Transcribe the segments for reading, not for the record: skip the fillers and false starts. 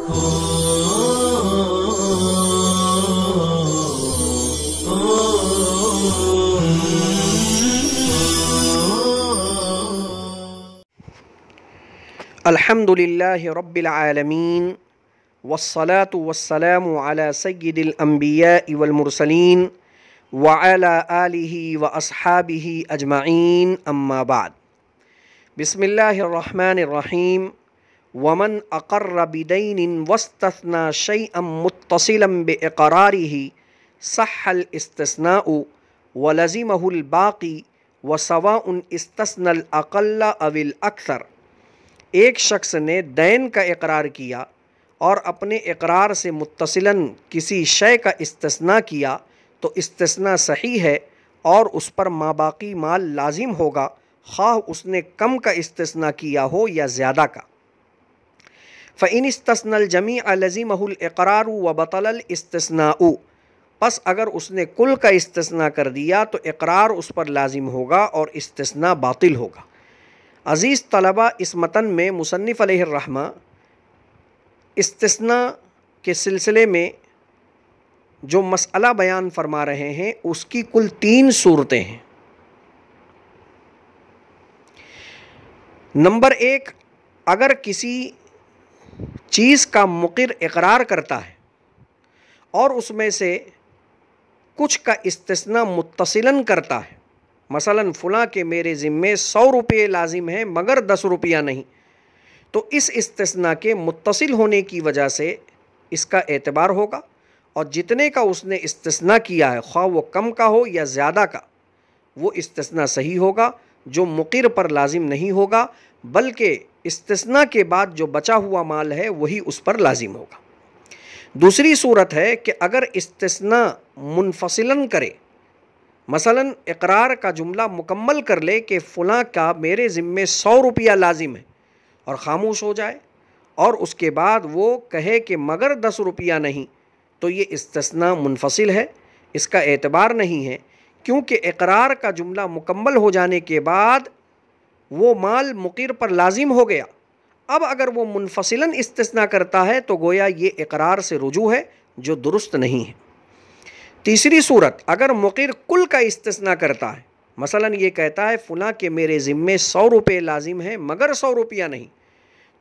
अल्हम्दुलिल्लाहि रब्बिल आलमीन वस्सलातु वस्सलामु अला सय्यिदिल अंबियाइ वल मुरसलीन व अला आलिहि व अस्हाबिहि अजमाइन अम्मा बाद। बिस्मिल्लाहिर रहमानिर रहीम। वमन अक़र्र बिदैनिन वस्तस्ना शैअन मुत्तसिलन बिइक़रारिहि सह्हल इस्तिस्नाउ व लज़िमहुल बाक़ी व सवाउन इस्तस्नल अक़ल्ल अविल अक्सर। एक शख्स ने दैन का इकरार किया और अपने इकरार से मुत्तसिलन किसी शय का इस्तिस्ना किया तो इस्तिस्ना सही है और उस पर माबाकी माल लाजिम होगा, ख़्वाह उसने कम का इस्तिस्ना किया हो या ज़्यादा का। फ़इन इस्तस्नल जमीअ लज़िमहुल इक़रारु व बतलल इस्तिस्नाउ। बस अगर उसने कुल का इस्तिस्ना कर दिया तो इक़रार उस पर लाजिम होगा और इस्तिस्ना बातिल होगा। अज़ीज़ तलबा, इस मतन में मुसन्निफ़ अलैहिर्रहमा इस्तिस्ना के सिलसिले में जो मसअला बयान फरमा रहे हैं उसकी कुल 3 सूरतें हैं। नंबर 1, अगर किसी चीज़ का मुक़िर इक़रार करता है और उसमें से कुछ का इस्तिस्ना मुत्तसिलन करता है, मसलन फ़ुलां के मेरे ज़िम्मे 100 रुपये लाजिम हैं मगर 10 रुपया नहीं, तो इस इस्तिस्ना के मुत्तसिल होने की वजह से इसका एतबार होगा और जितने का उसने इस्तिस्ना किया है, ख्वाह वो कम का हो या ज़्यादा का, वो इस्तिस्ना सही होगा, जो मुक़िर पर लाजिम नहीं होगा, बल्कि इस्तिस्ना के बाद जो बचा हुआ माल है वही उस पर लाजिम होगा। दूसरी सूरत है कि अगर इस्तिस्ना मुनफसिलन करे, मसलन इक़रार का जुमला मुकम्मल कर ले कि फ़ुलां का मेरे ज़िम्मे 100 रुपया लाजिम है और ख़ामोश हो जाए और उसके बाद वो कहे कि मगर 10 रुपया नहीं, तो ये इस्तिस्ना मुनफसिल है, इसका एतबार नहीं है, क्योंकि इक़रार का जुमला मुकम्मल हो जाने के बाद वो माल मुक़िर पर लाजिम हो गया। अब अगर वो मुनफसिलन इस्तिस्ना करता है तो गोया ये इक़रार से रुजू है जो दुरुस्त नहीं है। तीसरी सूरत, अगर मुक़िर कुल का इस्तिस्ना करता है, मसलन ये कहता है फ़ुलां के मेरे ज़िम्मे 100 रुपये लाजिम हैं मगर 100 रुपया नहीं,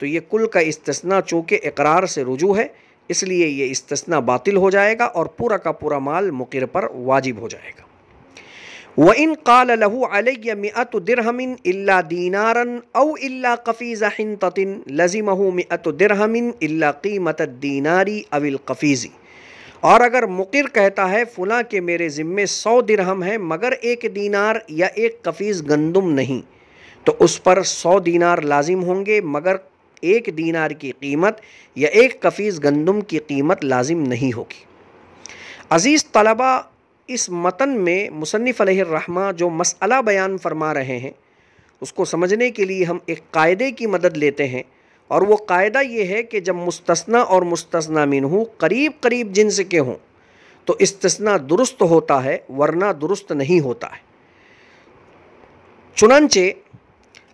तो ये कुल का इस्तिस्ना चूँकि इक़रार से रुजू है इसलिए ये इस्तिस्ना बातिल हो जाएगा और पूरा का पूरा माल मुक़िर पर वाजिब हो जाएगा। व इन क़ाल लहू अलैया मिअतु दिरहमिन इल्ला दीनारन औ इल्ला क़फ़ीज़ हिंततिन लज़िमहु मिअतु दिरहमिन इल्ला क़ीमत दीनारी अविल क़फ़ीज़ी। और अगर मुक़िर कहता है फ़ुलां के मेरे ज़िम्मे 100 दिरहम है मगर 1 दीनार या 1 कफ़ीज़ गंदुम नहीं, तो उस पर 100 दीनार लाजिम होंगे मगर 1 दीनार की कीमत या 1 कफ़ीज़ गंदुम की कीमत लाजिम नहीं होगी। अज़ीज़ तलबा, इस मतन में मुसन्निफ़ अलैहिर्रहमा जो मसअला बयान फरमा रहे हैं उसको समझने के लिए हम एक कायदे की मदद लेते हैं, और वो कायदा ये है कि जब मुस्तस्ना और मुस्तस्ना मिन्हु करीब करीब जिन्स के हों तो इस्तिस्ना दुरुस्त होता है, वरना दुरुस्त नहीं होता है। चुनांचे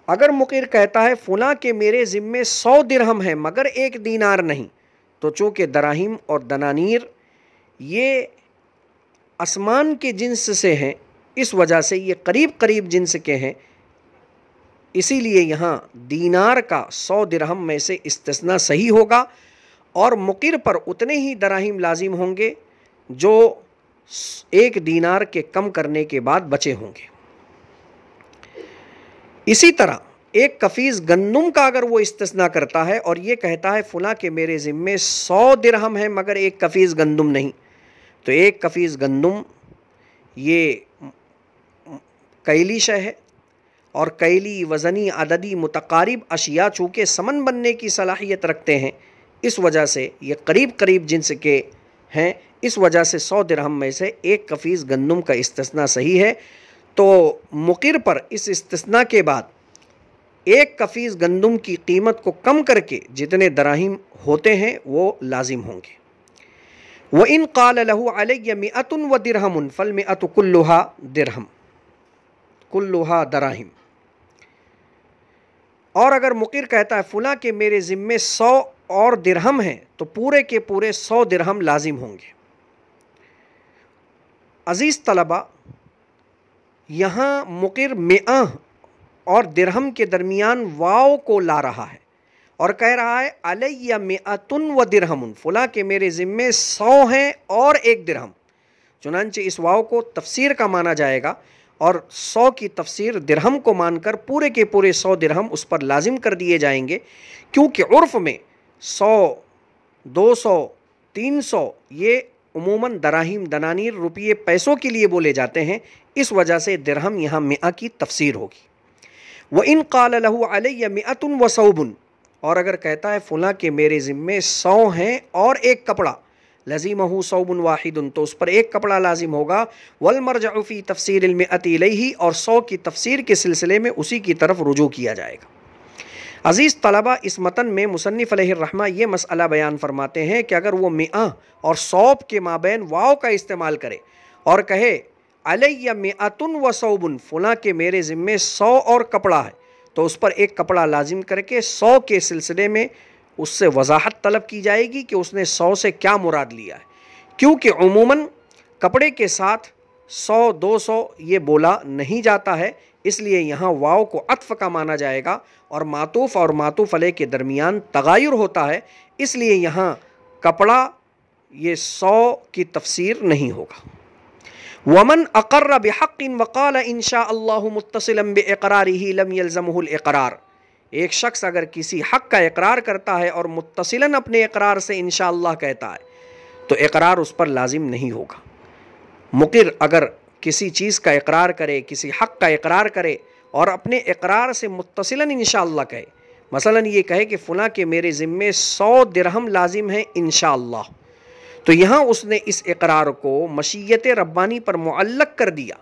अगर मुक़िर कहता है फ़ुलां के मेरे ज़िम्मे 100 दिरहम है मगर 1 दीनार नहीं, तो चूँकि दराहिम और दनानीर ये आसमान के जिन्स से हैं, इस वजह से ये करीब करीब जिन्स के हैं, इसीलिए यहाँ दीनार का 100 दिरहम में से इस्तिस्ना सही होगा और मुक़िर पर उतने ही दराहिम लाजिम होंगे जो 1 दीनार के कम करने के बाद बचे होंगे। इसी तरह 1 कफ़ीज़ गंदुम का अगर वो इस्तिस्ना करता है और ये कहता है फ़ुलां के मेरे ज़िम्मे 100 दिरहम है मगर 1 कफ़ीज़ गंदुम नहीं, तो 1 कफ़ीज़ गंदुम ये कैली शय है और कैली वज़नी अददी मुतकारिब अशिया चूँकि समन बनने की सलाहियत रखते हैं, इस वजह से ये करीब करीब जिन्स के हैं, इस वजह से 100 दिरहम में से 1 कफ़ीज़ गंदुम का इस्तिस्ना सही है। तो मुक़िर पर इस इस्तिस्ना के बाद 1 कफ़ीज़ गंदुम की कीमत को कम करके जितने दराहिम होते हैं वो लाजिम होंगे। व इन क़ाल लहू अलैया मिअतुन व दिरहमुन फ़ल मिअतु कुल्लुहा दिरहम कुल्लुहा दराहिम। और अगर मुक़िर कहता है फ़ुलां के मेरे ज़िम्मे 100 और दिरहम हैं तो पूरे के पूरे 100 दिरहम लाजिम होंगे। अज़ीज़ तलबा, यहाँ मुक़िर मिआ और दिरहम के दरमियान वाव को ला रहा है और कह रहा है अलैया मिअतुन व दिरहमुन, फ़ुला के मेरे ज़िम्मे 100 हैं और 1 दिरहम। चुनांचे इस वाव को तफसीर का माना जाएगा और 100 की तफसीर दिरहम को मानकर पूरे के पूरे 100 दिरहम उस पर लाजिम कर दिए जाएंगे, क्योंकि उर्फ़ में 100, 200, 300 ये उमूमन दराहिम, दनानीर, रुपये, पैसों के लिए बोले जाते हैं। इस वजह से दिरहम यहाँ मिआ की तफसीर होगी। व इन क़ाल लहू अलैया मिअतुन व सौबुन, और अगर कहता है फ़ुला के मेरे ज़िम्मे 100 हैं और 1 कपड़ा, लज़ीमहु सौबुन वाहिदुन, तो उस पर 1 कपड़ा लाजिम होगा। वल मरजउ फ़ी तफ़सीरिल मिअति इलैहि, और 100 की तफसीर के सिलसिले में उसी की तरफ रुजू किया जाएगा। अज़ीज़ तलबा, इस मतन में मुसन्निफ़ अलैहिर्रहमा ये मसअला बयान फरमाते हैं कि अगर वो मिआ और सौब के माबैन वाव का इस्तेमाल करे और कहे अलैया मिअतुन व सौबुन, फ़ुला के मेरे ज़िम्मे 100 और कपड़ा है, तो उस पर 1 कपड़ा लाजिम करके 100 के सिलसिले में उससे वजाहत तलब की जाएगी कि उसने 100 से क्या मुराद लिया है, क्योंकि उमूमन कपड़े के साथ 100, 200 ये बोला नहीं जाता है। इसलिए यहाँ वाव को अत्फ़ का माना जाएगा और मातूफ़ और मातूफ़ अलैह के दरमियान तगायुर होता है, इसलिए यहाँ कपड़ा ये 100 की तफसीर नहीं होगा। वमन अक़र्र बिहक़्क़िन वक़ाल इंशा अल्लाहु मुत्तसिलन बिइक़रारिही लम यल्ज़महुल इक़रार, एक शख्स अगर किसी हक़ का इक़रार करता है और मुत्तसिलन अपने इक़रार से इंशा अल्लाह कहता है तो इक़रार उस पर लाजिम नहीं होगा। मुक़िर अगर किसी चीज़ का इक़रार करे, किसी हक़ का इक़रार करे और अपने इक़रार से मुत्तसिलन इंशाअल्लाह कहे, मसलन ये कहे कि फ़ुला के मेरे ज़िम्मे 100 दिरहम लाजिम है इंशाअल्लाह, तो यहाँ उसने इस इक़रार को मशीयत रब्बानी पर मुअल्लक़ कर दिया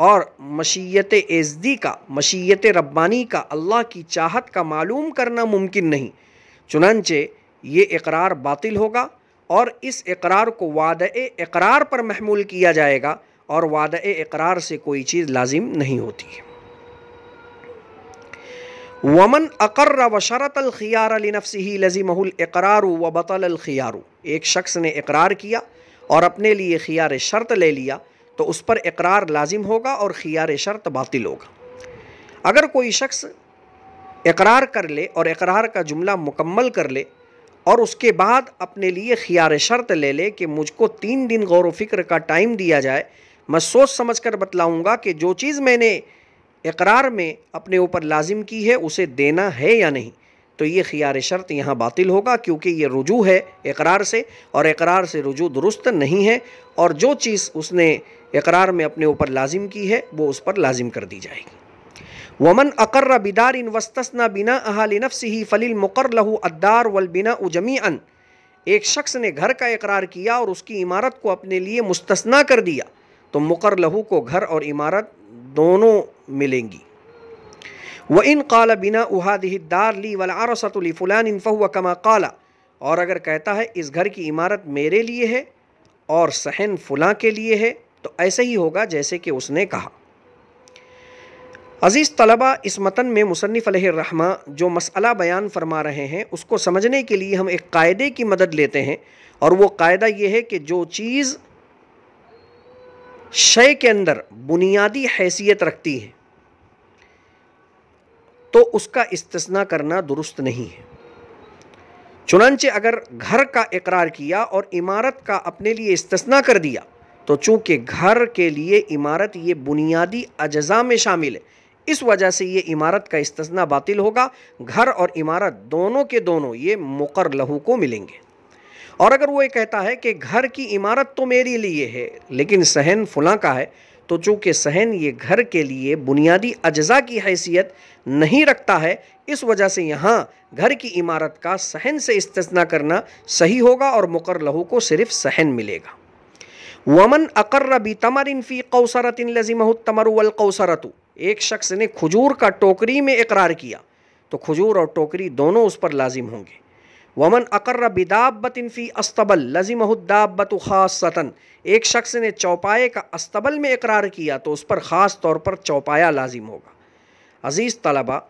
और मशीयत एज़दी का, मशीयत रब्बानी का, अल्लाह की चाहत का मालूम करना मुमकिन नहीं। चुनांचे ये इक़रार बातिल होगा और इस इक़रार को वादे इक़रार पर महमूल किया जाएगा और वादे इक़रार से कोई चीज़ लाजिम नहीं होती है। वमन अक़र्र व शरतल ख़ियार लिनफ़्सिही लज़िमहुल इक़रारु व बतलल ख़ियारु, एक शख्स ने इक़रार किया और अपने लिए ख़ियार शर्त ले लिया तो उस पर इक़रार लाजिम होगा और ख़ियार शर्त बातिल होगा। अगर कोई शख्स इक़रार कर ले और इक़रार का जुमला मुकम्मल कर ले और उसके बाद अपने लिए ख़ियार शर्त ले ले कि मुझको 3 दिन गौर व फ़िक्र का टाइम दिया जाए, मैं सोच समझ कर बतलाऊँगा कि जो चीज़ मैंने इक़रार में अपने ऊपर लाजिम की है उसे देना है या नहीं, तो ये ख़ियार शर्त यहाँ बातिल होगा, क्योंकि ये रुजू है इक़रार से और इक़रार से रुजू दुरुस्त नहीं है और जो चीज़ उसने इक़रार में अपने ऊपर लाजिम की है वो उस पर लाजिम कर दी जाएगी। वमन अक़र्र बिदारिन वस्तस्ना बिनाअहा लिनफ़्सिही फ़लिल मुक़र्र लहू अद्दार वल बिनाउ जमीअन, एक शख्स ने घर का इक़रार किया और उसकी इमारत को अपने लिए मुस्तस्ना कर दिया तो मुक़र्र लहू को घर और इमारत दोनों मिलेंगी। व इन क़ाल बिनाउ हादिहि दार ली वल अरसतु ली फ़ुलानिन फ़हुव कमा क़ाला, और अगर कहता है इस घर की इमारत मेरे लिए है और सहन फ़ुलां के लिए है तो ऐसे ही होगा जैसे कि उसने कहा। अज़ीज़ तलबा, इस मतन में मुसन्निफ़ अलैहिर्रहमा जो मसअला बयान फरमा रहे हैं उसको समझने के लिए हम एक कायदे की मदद लेते हैं और वो कायदा ये है कि जो चीज़ शय के अंदर बुनियादी हैसियत रखती है तो उसका इस्तिस्ना करना दुरुस्त नहीं है। चुनांचे अगर घर का इक़रार किया और इमारत का अपने लिए इस्तिस्ना कर दिया तो चूँकि घर के लिए इमारत ये बुनियादी अज्ज़ा में शामिल है, इस वजह से ये इमारत का इस्तिस्ना बातिल होगा। घर और इमारत दोनों के दोनों ये मुक़र्र लहू को मिलेंगे। और अगर वो ये कहता है कि घर की इमारत तो मेरे लिए है लेकिन सहन फ़ुलां का है, तो चूँकि सहन ये घर के लिए बुनियादी अज्ज़ा की हैसियत नहीं रखता है, इस वजह से यहाँ घर की इमारत का सहन से इस्तिस्ना करना सही होगा और मुक़र्र लहू को सिर्फ़ सहन मिलेगा। वमन अक़र्र बितमरिन फ़ी क़ौसरतिन लज़िमहु तमरु वल क़ौसरतु, एक शख्स ने खजूर का टोकरी में इक़रार किया तो खजूर और टोकरी दोनों उस पर लाजिम होंगे। वमन अक़र्र बिदाब्बतिन फ़ी अस्तबल लज़िमहु दाब्बतु ख़ास्सतन, एक शख्स ने चौपाए का अस्तबल में इक़रार किया तो उस पर ख़ास तौर पर चौपाया लाजिम होगा। अज़ीज़ तलबा,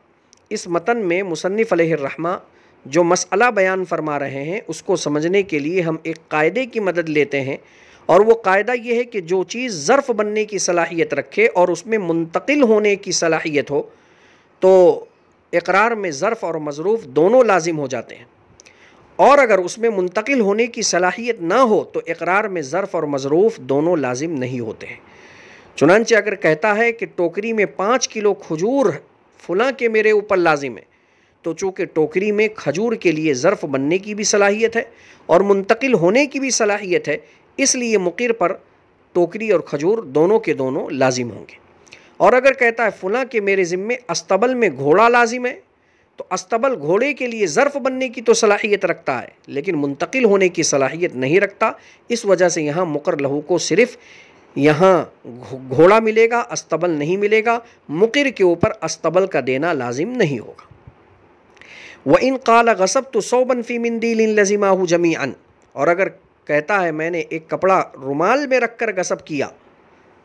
इस मतन में मुसन्निफ़ अलैहिर्रहमा जो मसला बयान फरमा रहे हैं उसको समझने के लिए हम एक कायदे की मदद लेते हैं, और वो कायदा ये है कि जो चीज़ ज़र्फ़ बनने की सलाहियत रखे और उसमें मुंतकिल होने की सलाहियत हो तो इकरार में ज़र्फ़ और मज़रूफ़ दोनों लाजिम हो जाते हैं, और अगर उसमें मुंतकिल होने की सलाहियत ना हो तो इकरार में ज़र्फ़ और मज़रूफ़ दोनों लाजिम नहीं होते हैं। चुनांचे अगर कहता है कि टोकरी में 5 किलो खजूर फ़लाँ के मेरे ऊपर लाजिम है, तो चूँकि टोकरी में खजूर के लिए ज़र्फ़ बनने की भी सलाहियत है और मुंतकिल होने की भी सलाहियत है, इसलिए मुक़िर पर टोकरी और खजूर दोनों के दोनों लाजिम होंगे। और अगर कहता है फ़लाँ के मेरे ज़िम्मे अस्तबल में घोड़ा लाजिम है, तो अस्तबल घोड़े के लिए ज़र्फ़ बनने की तो सलाहियत रखता है लेकिन मुंतकिल होने की सलाहियत नहीं रखता। इस वजह से यहाँ मुक़र लहू को सिर्फ़ यहाँ घोड़ा मिलेगा, अस्तबल नहीं मिलेगा। मुक़िर के ऊपर अस्तबल का देना लाजिम नहीं होगा। व इन क़ाल ग़सब्तु सौबन फ़ी मिंदीलिन लज़िमाहु जमीअन, और अगर कहता है मैंने एक कपड़ा रुमाल में रख कर गसब किया,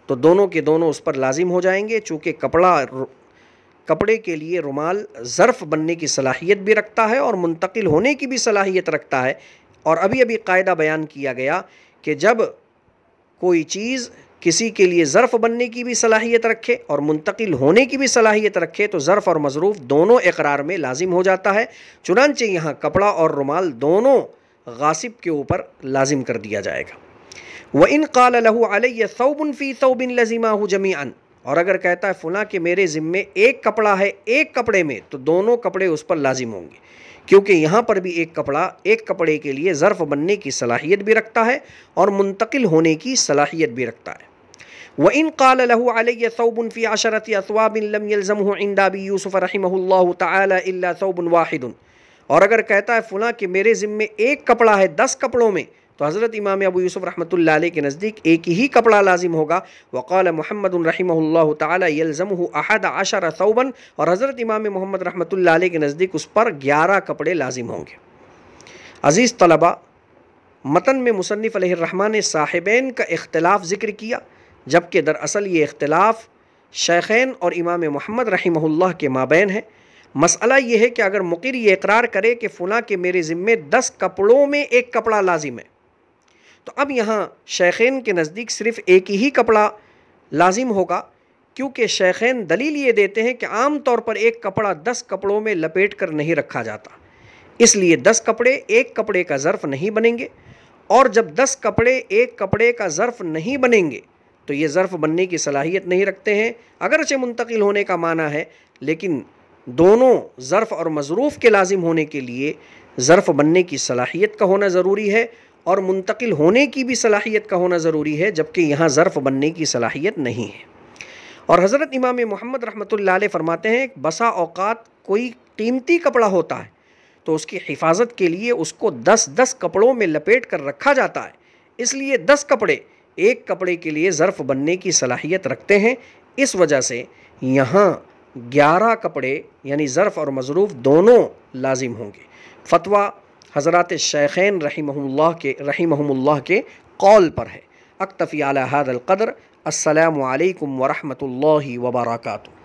तो दोनों के दोनों उस पर लाजिम हो जाएंगे। चूँकि कपड़े के लिए रुमाल ज़र्फ़ बनने की सलाहियत भी रखता है और मुंतकिल होने की भी सलाहियत रखता है। और अभी अभी कायदा बयान किया गया कि जब कोई चीज़ किसी के लिए ज़र्फ़ बनने की भी सलाहियत रखे और मुंतकिल होने की भी सलाहियत रखे तो ज़र्फ़ और मज़रूफ़ दोनों इक़रार में लाजिम हो जाता है। चुनांचे यहाँ कपड़ा और रुमाल दोनों गासिब के ऊपर लाजिम कर दिया जाएगा। व इन क़ाल लहू अलैया सौबुन फ़ी सौबिन लज़िमाहु जमीअन, और अगर कहता है फ़लाँ के मेरे ज़िम्मे एक कपड़ा है एक कपड़े में, तो दोनों कपड़े उस पर लाजिम होंगे, क्योंकि यहाँ पर भी एक कपड़ा एक कपड़े के लिए ज़र्फ़ बनने की सलाहियत भी रखता है और मुंतकिल होने की सलाहियत भी रखता है। व इन क़ाल लहू अलैया सौबुन फ़ी अशरति अस्वाबिन लम यल्ज़महु इंदा अबी यूसुफ़ रहिमहुल्लाहु तआला इल्ला सौबुन वाहिदुन, और अगर कहता है फ़लाँ के मेरे ज़िम्मे एक कपड़ा है 10 कपड़ों में, तो हज़रत इमाम अबू यूसुफ़ रहमतुल्लाह अलैह के नज़दीक एक ही कपड़ा लाजिम होगा। वक़ाल मुहम्मदुन रहिमहुल्लाहु तआला यल्ज़मुहु अहद अशर सौबन, और हज़रत इमाम मोहम्मद रहमतुल्लाह अलैह के नज़दीक उस पर 11 कपड़े लाजिम होंगे। अज़ीज़ तलबा, मतन में मुसन्निफ़ अलैहिर्रहमान ने साहिबैन का इख्तिलाफ़ ज़िक्र किया, जबकि दरअसल ये इख्तिलाफ़ शेखैन और इमाम मोहम्मद रहिमहुल्लाह के माबैन है। मसला ये है कि अगर मुक़िर ये इक़रार करे कि फ़लाँ के मेरे ज़िम्मे 10 कपड़ों में एक कपड़ा लाजिम है, तो अब यहाँ शेखैन के नज़दीक सिर्फ़ एक ही कपड़ा लाजिम होगा, क्योंकि शेखैन दलील ये देते हैं कि आम तौर पर एक कपड़ा 10 कपड़ों में लपेट कर नहीं रखा जाता, इसलिए 10 कपड़े एक कपड़े का ज़र्फ़ नहीं बनेंगे। और जब 10 कपड़े एक कपड़े का ज़र्फ़ नहीं बनेंगे तो ये ज़र्फ़ बनने की सलाहियत नहीं रखते हैं। अगरचे मुंतकिल होने का माना है, लेकिन दोनों ज़र्फ़ और मज़रूफ़ के लाजिम होने के लिए ज़र्फ़ बनने की सलाहियत का होना ज़रूरी है और मुंतकिल होने की भी सलाहियत का होना ज़रूरी है, जबकि यहाँ ज़र्फ़ बनने की सलाहियत नहीं है। और हज़रत इमाम मोहम्मद रहमतुल्लाह अलैह फरमाते हैं, बसा औक़ात कोई कीमती कपड़ा होता है तो उसकी हिफाजत के लिए उसको 10-10 कपड़ों में लपेट कर रखा जाता है, इसलिए 10 कपड़े एक कपड़े के लिए ज़र्फ़ बनने की सलाहियत रखते हैं। इस वजह से यहाँ 11 कपड़े यानी ज़र्फ़ और मज़रूफ़ दोनों लाजिम होंगे। फ़तवा हज़रात शेखैन रहिमहुमुल्लाह के कौल पर है। अक्तफ़ी अला हाज़ल क़द्र। अस्सलामु अलैकुम व रहमतुल्लाहि व बरकातुहू।